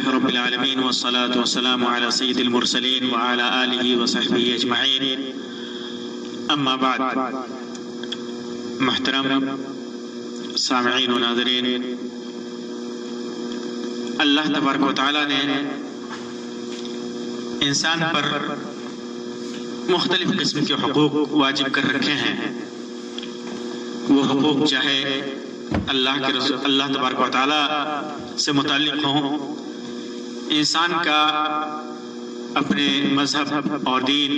لله رب العالمين والصلاة والسلام على سيد المرسلين وعلى آله وصحبه أجمعين أما بعد. محترم سامعین و ناظرین، اللہ تبارک و تعالیٰ نے انسان پر مختلف قسم کے حقوق واجب کر رکھے ہیں. وہ حقوق چاہے اللہ تبارک و تعالیٰ سے متعلق ہوں، انسان کا اپنے مذہب اور دین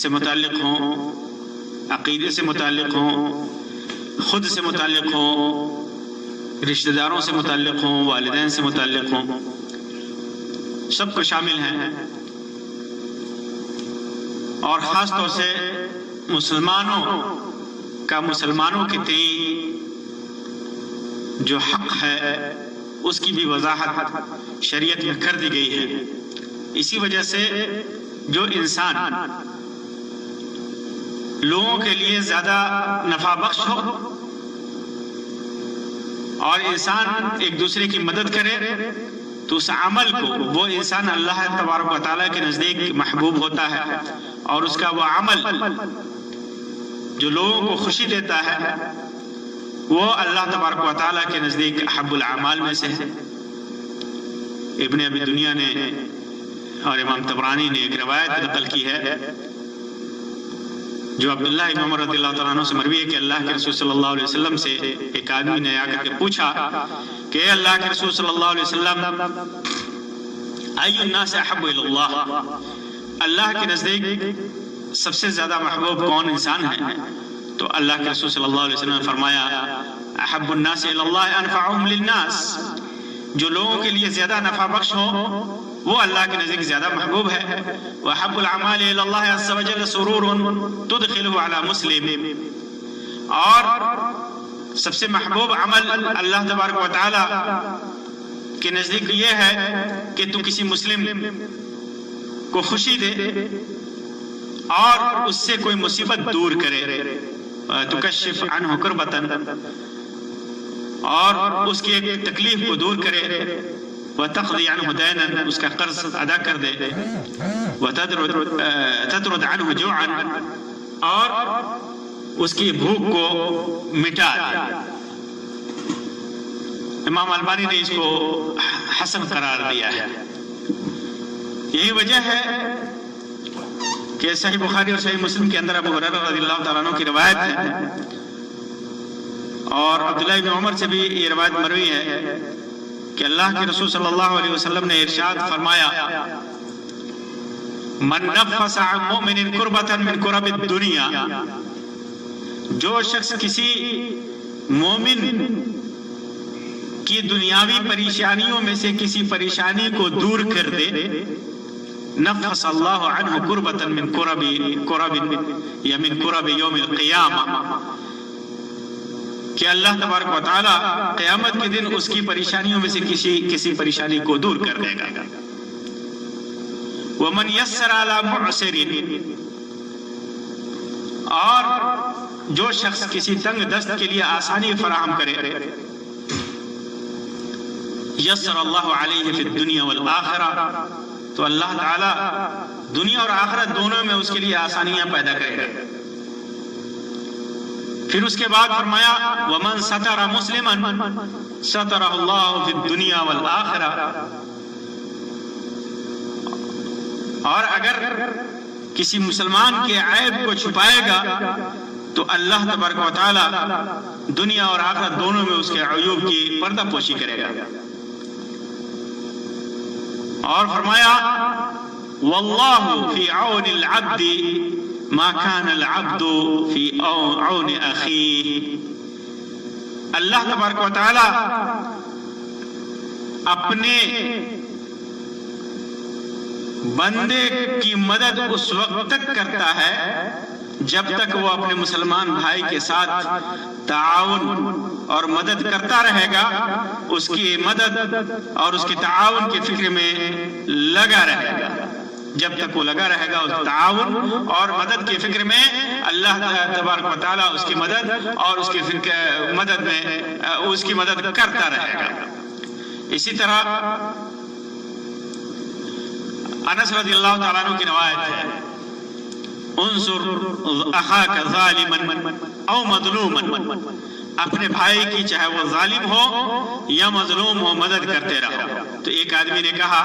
سے متعلق ہوں، عقیدے سے متعلق ہوں، خود سے متعلق ہوں، رشتہ داروں سے متعلق ہوں، والدین سے متعلق ہوں، سب کو شامل ہیں. اور خاص طور سے مسلمانوں کے تئیں جو حق ہے اس کی بھی وضاحت شریعت میں کر دی گئی ہے. اسی وجہ سے جو انسان لوگوں کے لیے زیادہ نفع بخش ہو اور انسان ایک دوسرے کی مدد کرے تو اس عمل کو وہ انسان اللہ تبارک و تعالیٰ کے نزدیک محبوب ہوتا ہے، اور اس کا وہ عمل جو لوگوں کو خوشی دیتا ہے وہ اللہ تبارک و تعالیٰ کے نزدیک احب الاعمال میں سے ہے. ابن ابی دنیا نے اور امام طبرانی نے ایک روایت نقل کی ہے جو عبداللہ ابن عمر رضی اللہ تعالیٰ عنہ سے مروی ہے کہ اللہ کے رسول صلی اللہ علیہ وسلم سے ایک آدمی نے آ کر کے پوچھا کہ اے اللہ کے رسول صلی اللہ علیہ وسلم، ای الناس احب الی اللہ، اللہ کے نزدیک سب سے زیادہ محبوب کون انسان ہے؟ تو اللہ کے رسول صلی اللہ علیہ وسلم نے فرمایا احب الناس الی اللہ انفعهم للناس، جو لوگوں کے لیے زیادہ نفع بخش ہو وہ اللہ کے نزدیک زیادہ محبوب ہے. وَحَبُّ الْعَمَالِ إِلَى اللَّهِ عَزَّ وَجَلَّ سُرُورٌ تُدْخِلُهُ عَلَى مُسْلِمٍ، اور سب سے محبوب عمل اللہ تبارک و تعالیٰ کے نزدیک یہ ہے کہ تو کسی مسلم کو خوشی دے اور اس سے کوئی مصیبت دور کرے، تُكَشِّفْ عَنْهُ كُرْبَةً، اور اس کی ایک تکلیف کو دور کرے، وَتَقْضِي عَنْهُ دَيْنًا، اس کا قرض ادا کر دے، وَتَطْرُدْ عَنْهُ جُوعًا، اور اس کی بھوک کو مٹا دے. امام البانی نے اس کو حسن قرار دیا ہے. یہی وجہ ہے کہ صحیح بخاری اور صحیح مسلم کے اندر ابو ہریرہ رضی اللہ تعالیٰ عنہ کی روایت ہے، اور عبداللہ بن عمر سے بھی یہ روایت مروی ہے کہ اللہ کے رسول صلی اللہ علیہ وسلم نے ارشاد فرمایا من نفس عن مؤمن کربتا من کرب الدنیا، جو شخص کسی مومن کی دنیاوی پریشانیوں میں سے کسی پریشانی کو دور کر دے، نفس اللہ عنہ کربتا من کرب یا من کرب یوم القیامہ، کہ اللہ تبارک و تعالیٰ قیامت کے دن اس کی پریشانیوں میں سے کسی پریشانی کو دور کر دے گا. وَمَنْ يَسَّرَ عَلَى مُعْسِرٍ، اور جو شخص کسی تنگ دست کے لیے آسانی فراہم کرے، یسر اللہ علیہ فی الدنیا والآخرہ، تو اللہ تعالیٰ دنیا اور آخرت دونوں میں اس کے لیے آسانیاں پیدا کرے گا. پھر اس کے بعد فرمایا وَمَنْ سَتَرَ مُسْلِمًا سَتَرَهُ اللَّهُ فِي الدُّنْيَا وَالْآخِرَةِ، اور اگر کسی مسلمان کے عیب کو چھپائے گا تو اللہ تبارک و تعالیٰ دنیا اور آخرت دونوں میں اس کے عیوب کی پردہ پوشی کرے گا. اور فرمایا وَاللَّهُ فِي عَوْنِ الْعَبْدِ ما كان العبد في عون اخيه، اللہ تبارک و تعالی اپنے بندے کی مدد اس وقت تک کرتا ہے جب تک وہ اپنے مسلمان بھائی کے ساتھ تعاون اور مدد کرتا رہے گا، اس کی مدد اور اس کی تعاون کی فکر میں لگا رہے گا. جب تک وہ لگا رہے گا اس تعاون اور مدد کی فکر میں، اللہ تبارک و تعالیٰ اس کی مدد اور اس کی مدد میں اس کی مدد کرتا رہے گا. اسی طرح انس رضی اللہ تعالیٰ عنہ کی روایت ہے، انصر اخاک ظالما او مظلوما، اپنے بھائی کی چاہے وہ ظالم ہو یا مظلوم ہو مدد کرتے رہو۔ تو ایک آدمی نے کہا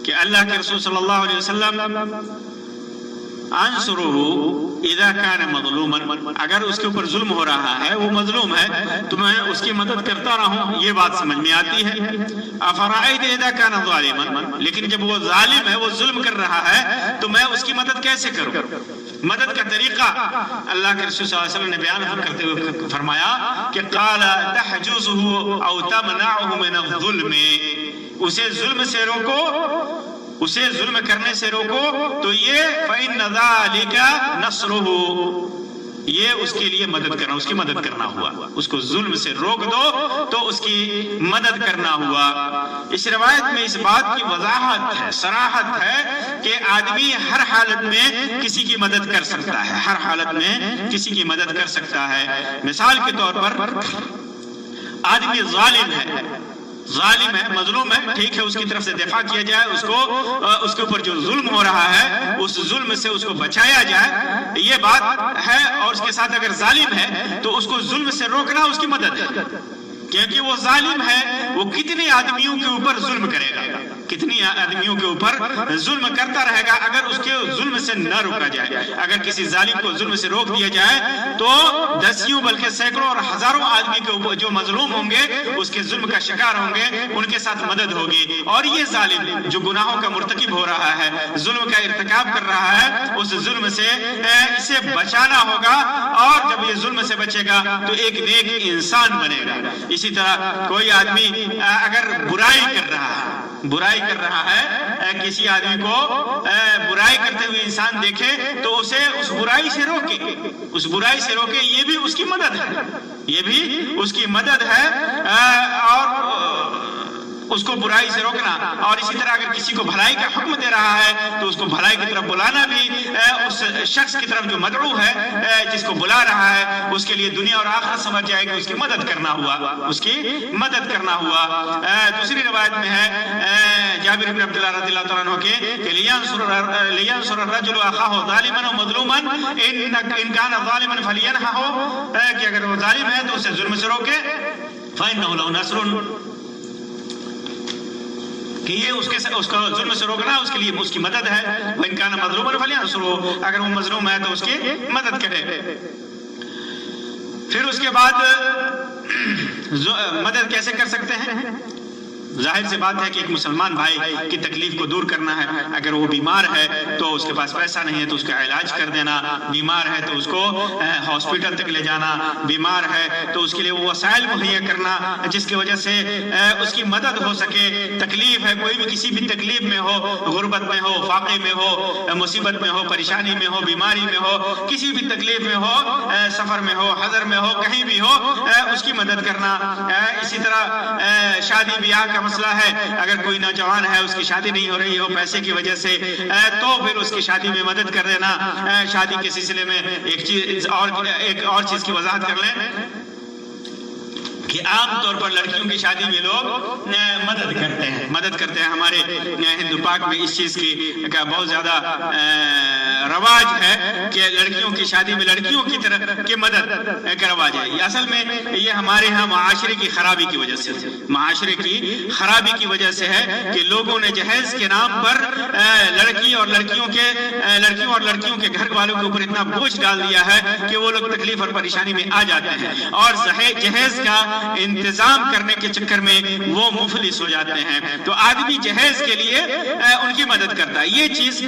کہ اللہ کے رسول صلی اللہ علیہ وسلم انصرہ اذا کان مظلوما، اگر اس کے اوپر ظلم ہو رہا ہے، وہ مظلوم ہے تو میں اس کی مدد کرتا رہوں، یہ بات سمجھ میں آتی ہے۔ افرأیت اذا کان ظالما، لیکن جب وہ ظالم ہے، وہ ظلم کر رہا ہے تو میں اس کی مدد کیسے کروں؟ مدد کا طریقہ اللہ کے رسول صلی اللہ علیہ وسلم نے بیان کرتے ہوئے فرمایا کہ قال تحجزه او تمنعه من الظلم، اسے ظلم سے روکو، اسے ظلم کرنے سے روکو، تو یہ فإن ذلك نصره، یہ اس کے لیے مدد کرنا، اس کی مدد کرنا ہوا۔ اس کو ظلم سے روک دو تو اس کی مدد کرنا ہوا۔ اس روایت میں اس بات کی وضاحت ہے، صراحت ہے کہ آدمی ہر حالت میں کسی کی مدد کر سکتا ہے، ہر حالت میں کسی کی مدد کر سکتا ہے۔ مثال کے طور پر آدمی ظالم ہے، ظالم ہے، مظلوم ہے، ٹھیک ہے، اس کی طرف سے دفاع کیا جائے، اس کے اوپر جو ظلم ہو رہا ہے اس ظلم سے اس کو بچایا جائے، یہ بات ہے۔ اور اس کے ساتھ اگر ظالم ہے تو اس کو ظلم سے روکنا اس کی مدد ہے، کیونکہ وہ ظالم ہے، وہ کتنے آدمیوں کے اوپر ظلم کرے گا، کتنی آدمیوں کے اوپر ظلم کرتا رہے گا اگر اس کے ظلم سے نہ روکا جائے۔ اگر کسی ظالم کو ظلم سے روک دیا جائے تو دسیوں بلکہ سینکڑوں اور ہزاروں آدمی کے اوپر جو مظلوم ہوں گے، اس کے ظلم کا شکار ہوں گے، ان کے ساتھ مدد ہوگی۔ اور یہ ظالم جو گناہوں کا مرتکب ہو رہا ہے، ظلم کا ارتکاب کر رہا ہے، اس ظلم سے اسے بچانا ہوگا، اور جب یہ ظلم سے بچے گا تو ایک نیک انسان بنے گا۔ اسی طرح کوئی آدمی اگر برائی کر رہا ہے، کسی آدمی کو برائی کرتے ہوئے انسان دیکھے تو اسے اس برائی سے روکے، یہ بھی اس کی مدد ہے، یہ بھی اس کی مدد ہے، اور اس کو برائی سے روکنا۔ اور اسی طرح اگر کسی کو بھلائی کا حکم دے رہا ہے تو اس کو بھلائی کی طرف بلانا بھی اس شخص کی طرف جو مدعو ہے، جس کو بلا رہا ہے، اس کے لیے دنیا اور آخرت سمجھ جائے گا، اس کی مدد کرنا ہوا، اس کی مدد کرنا ہوا۔ دوسری روایت میں ہے جابر بن عبداللہ رضی اللہ تعالیٰ عنہ کے کہ لینصر الرجل اخاہ ظالما و مظلوما ان کان ظالما فلینحہ، کہ اگر وہ ظالم ہے تو اسے ظلم سے روکے، فإنہ لہ نصر، کہ یہ اس کو ظلم سے روکنا اس کے لیے اس کی مدد ہے۔ وَإِنْ كَانَ مَظْلُومًا فَلْيَنْصُرْهُ، اگر وہ مظلوم ہے تو اس کی مدد کرے۔ پھر اس کے بعد مدد کیسے کر سکتے ہیں؟ ظاہر سی بات ہے کہ ایک مسلمان بھائی کی تکلیف کو دور کرنا ہے۔ اگر وہ بیمار ہے تو اس کے پاس پیسہ نہیں ہے تو اس کا علاج کر دینا، بیمار ہے تو اس کو ہاسپٹل تک لے جانا، بیمار ہے تو اس کے لیے وہ وسائل مہیا کرنا جس کی وجہ سے اس کی مدد ہو سکے۔ تکلیف ہے، کوئی بھی کسی بھی تکلیف میں ہو، غربت میں ہو، فاقے میں ہو، مصیبت میں ہو، پریشانی میں ہو، بیماری میں ہو، کسی بھی تکلیف میں ہو، سفر میں ہو، حضر میں ہو، کہیں بھی ہو، اس کی مدد کرنا۔ اسی طرح شادی بیاہ کا مسئلہ ہے، اگر کوئی نوجوان ہے اس کی شادی نہیں ہو رہی ہو پیسے کی وجہ سے، تو پھر اس کی شادی میں مدد کر دینا۔ شادی کے سلسلے میں ایک اور چیز کی وضاحت کر لیں کہ عام طور پر لڑکیوں کی شادی میں لوگ مدد کرتے ہیں۔ ہمارے ہندو پاک میں اس چیز کی بہت زیادہ رواج ہے کہ لڑکیوں کی شادی میں لڑکیوں کی طرف کی مدد کا رواج ہے۔ اصل میں یہ ہمارے ہاں معاشرے کی خرابی کی وجہ سے ہے کہ لوگوں نے جہیز کے نام پر لڑکیوں اور لڑکیوں کے گھر والوں کے اوپر اتنا بوجھ ڈال دیا ہے کہ وہ لوگ تکلیف اور پریشانی میں آ جاتے ہیں، اور جہیز کا انتظام کرنے کے چکر میں وہ مفلس ہو جاتے ہیں۔ تو آدمی جہیز کے لیے ان کی مدد کرتا ہے، یہ چیز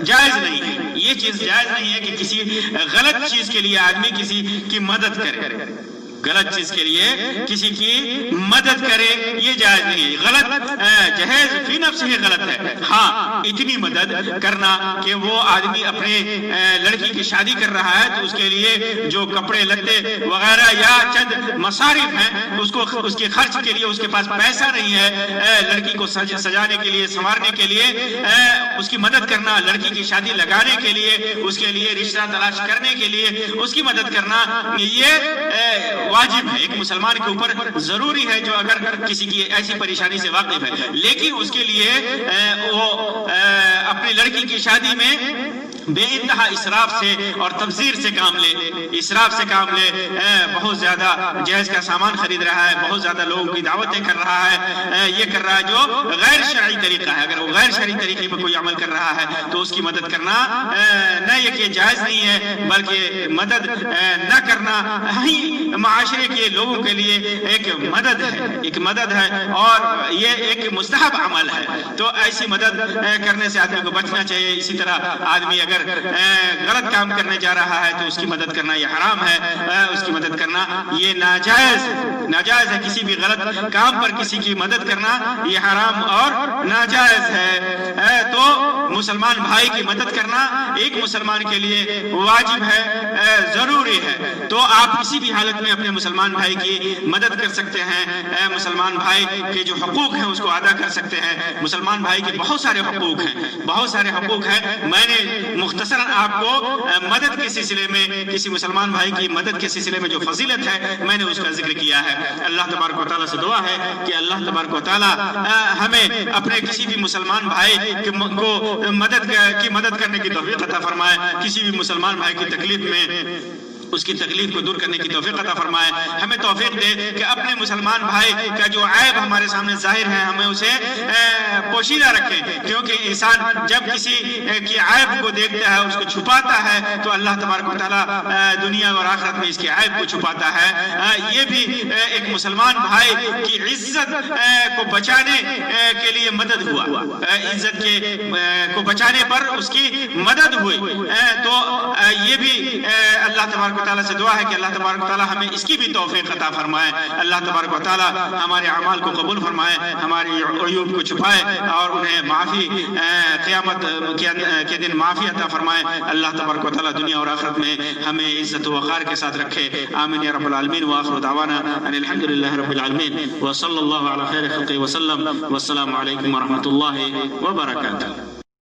جائز نہیں ہے کہ کسی غلط چیز کے لیے آدمی کسی کی مدد کرے، غلط چیز کے لیے کسی کی مدد کرے، یہ جائز نہیں ہے۔ غلط جہیز فی نفس ہی غلط ہے۔ ہاں، اتنی مدد کرنا کہ وہ آدمی اپنے لڑکی کی شادی کر رہا ہے تو اس کے لیے جو کپڑے لتے وغیرہ یا چند مصارف ہیں اس کے خرچ کے لیے اس کے پاس پیسہ نہیں ہے، لڑکی کو سجانے کے لیے، سنوارنے کے لیے اس کی مدد کرنا، لڑکی کی شادی لگانے کے لیے، اس کے لیے رشتہ تلاش کرنے کے لیے اس کی مدد کرنا، یہ واجب ہے، ایک مسلمان کے اوپر ضروری ہے جو اگر کسی کی ایسی پریشانی سے واقف ہے، لیکن اس کے لیے وہ اپنی لڑکی کی شادی میں بے انتہا اسراف سے اور تبذیر سے کام لے، اسراف سے کام لے، بہت زیادہ جہیز کا سامان خرید رہا ہے، بہت زیادہ لوگوں کی دعوتیں کر رہا ہے، یہ کر رہا ہے جو غیر شرعی طریقہ ہے۔ اگر وہ غیر شرعی طریقے پر کوئی عمل کر رہا ہے تو اس کی مدد کرنا نہ یہ کہ جائز نہیں ہے، بلکہ مدد نہ کرنا ہی معاشرے کے لوگوں کے لیے ایک مدد ہے اور یہ ایک مستحب عمل ہے۔ تو ایسی مدد کرنے سے آدمی کو بچنا چاہیے۔ اسی طرح آدمی اگر غلط کام کرنے جا رہا ہے تو اس کی مدد کرنا یہ حرام ہے، اس کی مدد کرنا یہ ناجائز ہے۔ کسی بھی غلط کام پر کسی کی مدد کرنا یہ حرام اور ناجائز ہے۔ تو مسلمان بھائی کی مدد کرنا ایک مسلمان کے لیے واجب ہے، ضروری ہے۔ تو آپ کسی بھی حالت میں اپنے مسلمان بھائی کی مدد کر سکتے ہیں، مسلمان بھائی کے جو حقوق ہیں اس کو ادا کر سکتے ہیں۔ مسلمان بھائی کے بہت سارے حقوق ہیں، میں نے مختصراً آپ کو مدد کے سلسلے میں، کسی مسلمان بھائی کی مدد کے سلسلے میں جو فضیلت ہے میں نے اس کا ذکر کیا ہے۔ اللہ تبارک و تعالیٰ سے دعا ہے کہ اللہ تبارک و تعالیٰ ہمیں اپنے کسی بھی مسلمان بھائی کو مدد کرنے کی توفیق عطا فرمائے، کسی بھی مسلمان بھائی کی تکلیف میں اس کی تکلیف کو دور کرنے کی توفیق عطا فرمائے، ہمیں توفیق دے کہ اپنے مسلمان بھائی کا جو عیب ہمارے سامنے ظاہر ہے ہمیں اسے پوشیدہ رکھیں، کیونکہ انسان جب کسی کی عیب کو دیکھتا ہے، اس کو چھپاتا ہے، تو اللہ تبارک و تعالیٰ دنیا اور آخرت میں اس کے عیب کو چھپاتا ہے۔ یہ بھی ایک مسلمان بھائی کی عزت کو بچانے کے لیے مدد ہوا، عزت کو بچانے پر اس کی مدد ہوئی۔ تو یہ بھی اللہ تبارک و تعالیٰ سے دعا ہے کہ اللہ تبارک و تعالیٰ ہمیں اس کی بھی توفیق عطا فرمائے۔ اللہ تبارک و تعالیٰ ہمارے اعمال کو قبول فرمائے، ہماری عیوب کو چھپائے اور انہیں معافی قیامت کے دن معافی عطا فرمائے۔ اللہ تبارک و تعالیٰ دنیا اور آخرت میں ہمیں عزت و وقار کے ساتھ رکھے۔ آمین یا رب العالمین، وآخر دعوانا ان الحمد للہ رب العالمین، وصلی اللہ علی خیر خلقہ وسلم، والسلام علیکم ورحمۃ اللہ وبرکاتہ۔